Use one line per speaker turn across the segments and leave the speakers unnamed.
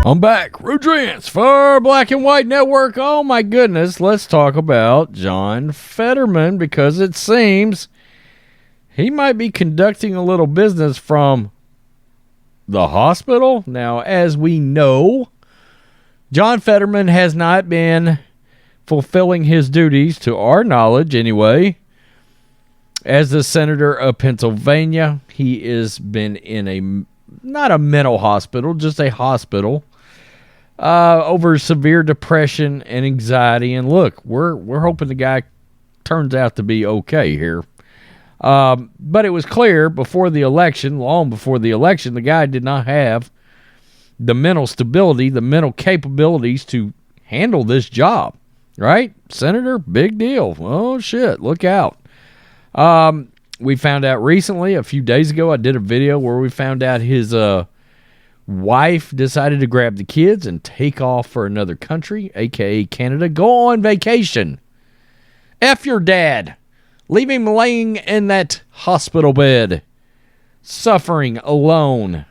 I'm back. Rodrance for Black and White Network. Oh my goodness, let's talk about John Fetterman because it seems he might be conducting a little business from the hospital. Now, as we know, John Fetterman has not been fulfilling his duties, to our knowledge anyway, as the senator of Pennsylvania. He has been in not a mental hospital, just a hospital, over severe depression and anxiety. And look, we're hoping the guy turns out to be okay here. But it was clear before the election, long before the election, the guy did not have the mental stability, the mental capabilities to handle this job. Right? Senator, big deal. Oh, shit, look out. We found out recently, a few days ago, I did a video where we found out his wife decided to grab the kids and take off for another country, a.k.a. Canada. Go on vacation. F your dad. Leave him laying in that hospital bed, suffering alone.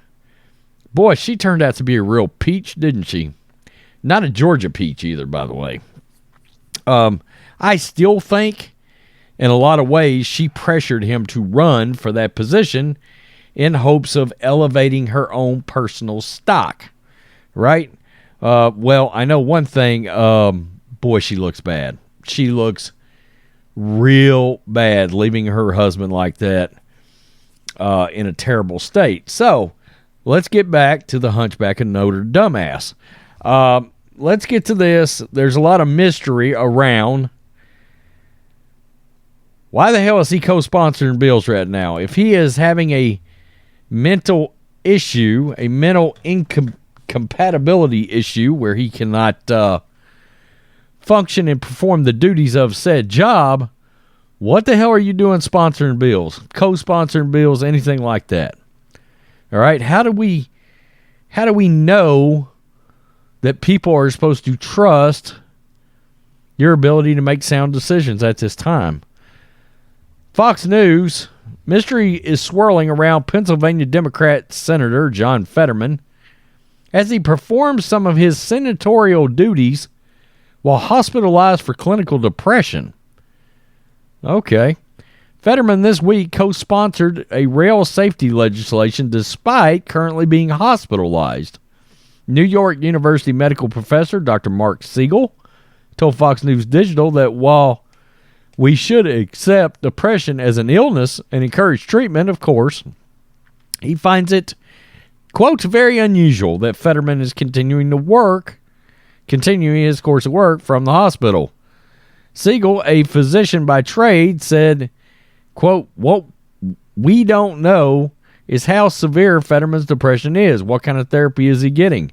Boy, she turned out to be a real peach, didn't she? Not a Georgia peach either, by the way. I still think, in a lot of ways, she pressured him to run for that position in hopes of elevating her own personal stock, right? Well, I know one thing. Boy, she looks bad. She looks real bad, leaving her husband like that in a terrible state. So, let's get back to the Hunchback of Notre Dumbass. Let's get to this. There's a lot of mystery around why the hell is he co-sponsoring bills right now? If he is having a mental issue, a mental incompatibility issue where he cannot function and perform the duties of said job, what the hell are you doing sponsoring bills, co-sponsoring bills, anything like that? All right, how do we know that people are supposed to trust your ability to make sound decisions at this time? Fox News, mystery is swirling around Pennsylvania Democrat Senator John Fetterman as he performs some of his senatorial duties while hospitalized for clinical depression. Okay. Fetterman this week co-sponsored a rail safety legislation despite currently being hospitalized. New York University medical professor Dr. Mark Siegel told Fox News Digital that while we should accept depression as an illness and encourage treatment, of course, he finds it, quote, very unusual that Fetterman is continuing his course of work from the hospital. Siegel, a physician by trade, said, quote, what we don't know is how severe Fetterman's depression is. What kind of therapy is he getting?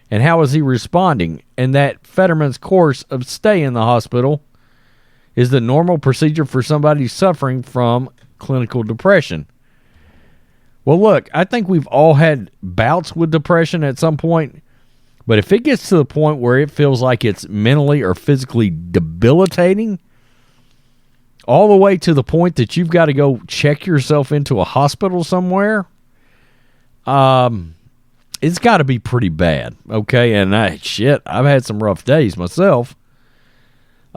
And how is he responding? And that Fetterman's course of stay in the hospital is the normal procedure for somebody suffering from clinical depression. Well, look, I think we've all had bouts with depression at some point, but if it gets to the point where it feels like it's mentally or physically debilitating, all the way to the point that you've got to go check yourself into a hospital somewhere, it's got to be pretty bad, okay? And I've had some rough days myself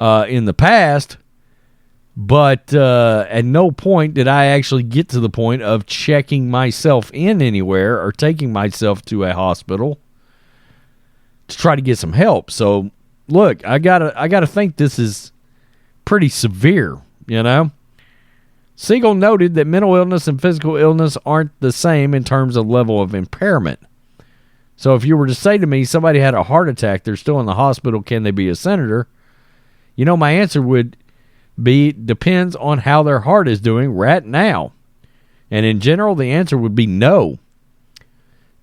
in the past, but at no point did I actually get to the point of checking myself in anywhere or taking myself to a hospital to try to get some help. So, look, I gotta think this is pretty severe, you know? Siegel noted that mental illness and physical illness aren't the same in terms of level of impairment. So if you were to say to me, somebody had a heart attack, they're still in the hospital, can they be a senator? You know, my answer would be, depends on how their heart is doing right now. And in general, the answer would be no.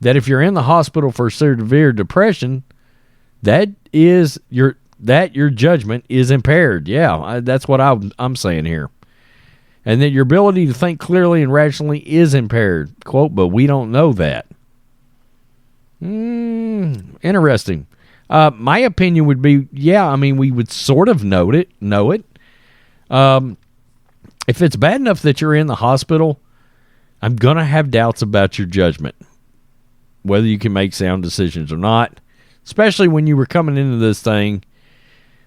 That if you're in the hospital for severe depression, that your judgment is impaired. Yeah, that's what I'm saying here. And that your ability to think clearly and rationally is impaired. Quote, but we don't know that. Interesting. My opinion would be, we would sort of know it. If it's bad enough that you're in the hospital, I'm going to have doubts about your judgment. whether you can make sound decisions or not, especially when you were coming into this thing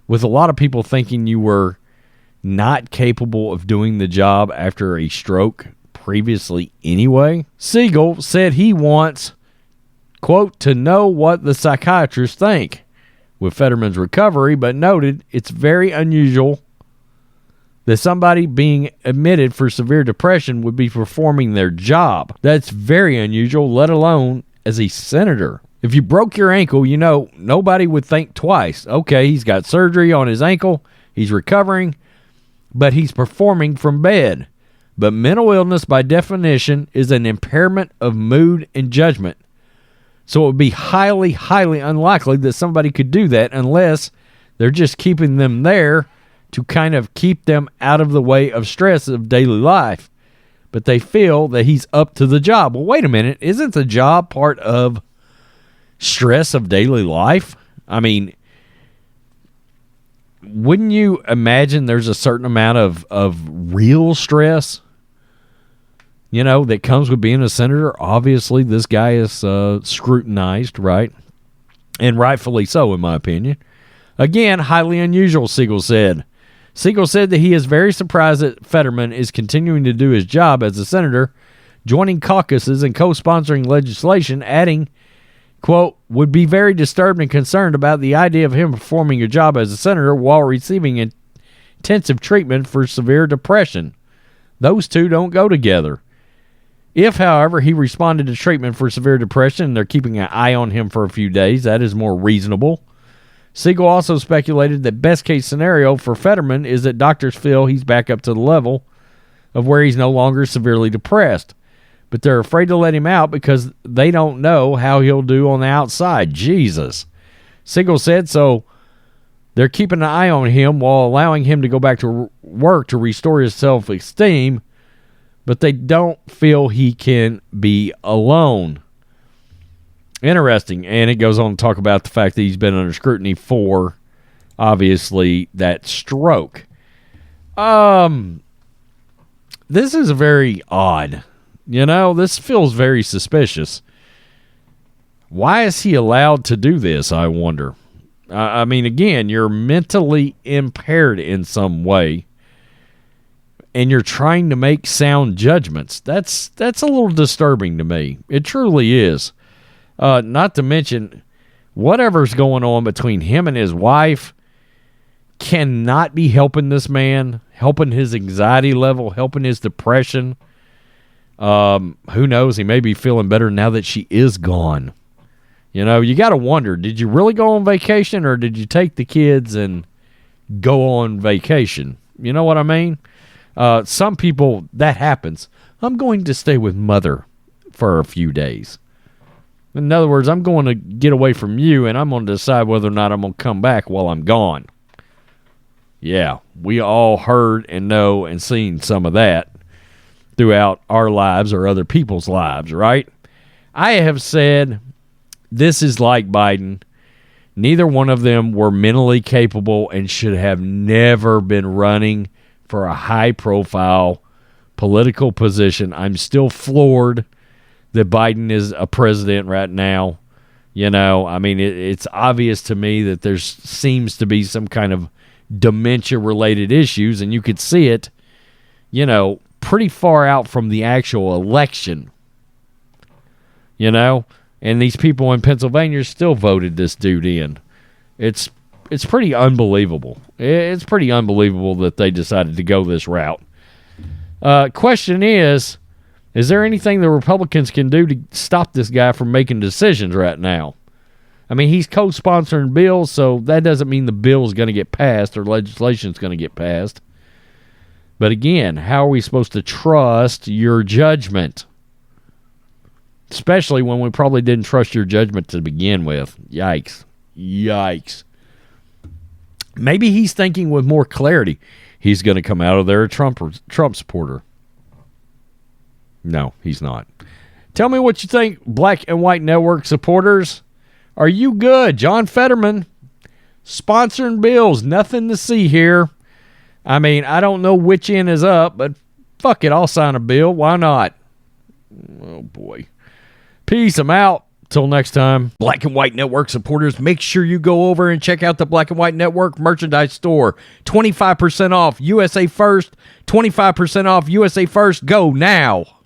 with a lot of people thinking you were not capable of doing the job after a stroke previously anyway. Siegel said he wants, quote, to know what the psychiatrists think with Fetterman's recovery, but noted it's very unusual that somebody being admitted for severe depression would be performing their job. That's very unusual, let alone as a senator. If you broke your ankle, you know, nobody would think twice. Okay, he's got surgery on his ankle, he's recovering, but he's performing from bed. But mental illness, by definition, is an impairment of mood and judgment. So it would be highly, highly unlikely that somebody could do that unless they're just keeping them there to kind of keep them out of the way of stress of daily life. But they feel that he's up to the job. Well, wait a minute. Isn't the job part of stress of daily life? I mean, wouldn't you imagine there's a certain amount of real stress, you know, that comes with being a senator? Obviously, this guy is scrutinized, right? And rightfully so, in my opinion. Again, highly unusual, Siegel said. Siegel said that he is very surprised that Fetterman is continuing to do his job as a senator, joining caucuses and co-sponsoring legislation, adding, quote, would be very disturbed and concerned about the idea of him performing a job as a senator while receiving intensive treatment for severe depression. Those two don't go together. If, however, he responded to treatment for severe depression and they're keeping an eye on him for a few days, that is more reasonable. Siegel also speculated that best case scenario for Fetterman is that doctors feel he's back up to the level of where he's no longer severely depressed. But they're afraid to let him out because they don't know how he'll do on the outside. Jesus. Siegel said so. They're keeping an eye on him while allowing him to go back to work to restore his self-esteem, but they don't feel he can be alone. Interesting. And it goes on to talk about the fact that he's been under scrutiny for, obviously, that stroke. This is very odd. You know, this feels very suspicious. Why is he allowed to do this, I wonder? I mean, again, you're mentally impaired in some way, and you're trying to make sound judgments. That's a little disturbing to me. It truly is. Not to mention, whatever's going on between him and his wife cannot be helping this man, helping his anxiety level, helping his depression. Who knows? He may be feeling better now that she is gone. You know, you got to wonder, did you really go on vacation or did you take the kids and go on vacation? You know what I mean? Some people, that happens. I'm going to stay with mother for a few days. In other words, I'm going to get away from you and I'm going to decide whether or not I'm going to come back while I'm gone. Yeah, we all heard and know and seen some of that throughout our lives or other people's lives, right? I have said this is like Biden. Neither one of them were mentally capable and should have never been running for a high-profile political position. I'm still floored that Biden is a president right now. You know, I mean, it's obvious to me that there seems to be some kind of dementia-related issues, and you could see it, you know, pretty far out from the actual election. You know, and these people in Pennsylvania still voted this dude in. It's pretty unbelievable. It's pretty unbelievable that they decided to go this route. Question is there anything the Republicans can do to stop this guy from making decisions right now? I mean, he's co-sponsoring bills, so that doesn't mean the bill is going to get passed or legislation is going to get passed. But again, how are we supposed to trust your judgment? Especially when we probably didn't trust your judgment to begin with. Yikes. Yikes. Maybe he's thinking with more clarity. He's going to come out of there a Trump supporter. No, he's not. Tell me what you think, Black and White Network supporters. Are you good? John Fetterman, sponsoring bills. Nothing to see here. I mean, I don't know which end is up, but fuck it, I'll sign a bill. Why not? Oh, boy. Peace. I'm out. Till next time, Black and White Network supporters, make sure you go over and check out the Black and White Network merchandise store. 25% off USA First, 25% off USA First. Go now.